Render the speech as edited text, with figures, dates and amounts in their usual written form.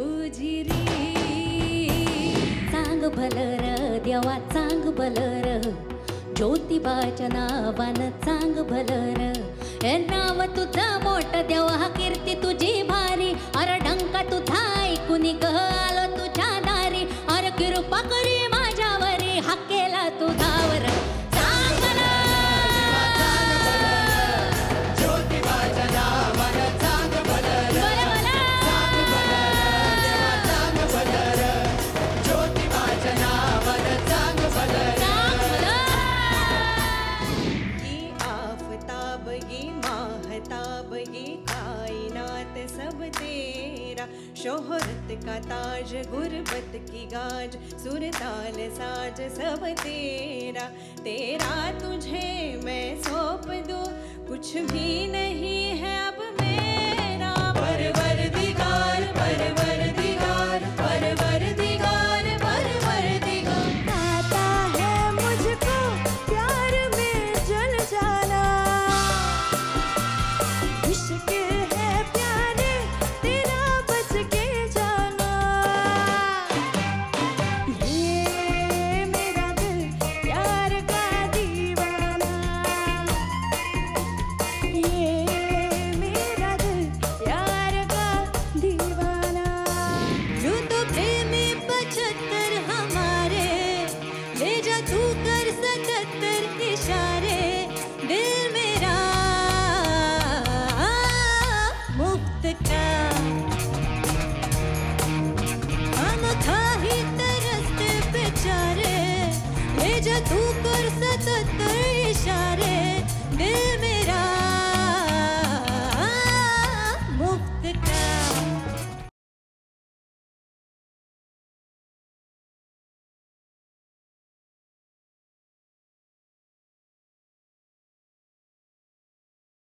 तुझी रे. सांग भलर देवा सांग भलर, ज्योतिबाच्या नावानं सांग भलर. हे नाव तुझं मोठ देवा, कीर्ती तुझी भारी. अरे डंका तुझा ऐकून ग आलो तुझ्या दारी. अरे कृपा करी माझ्यावरी, हा केला तुझावर. सब तेरा शोहरत का ताज, गुरबत की गाज, सुरताल साज सब तेरा. तेरा तुझे मैं सौंप दूं, कुछ भी नहीं है अब मेरा. परवरदिगार परवर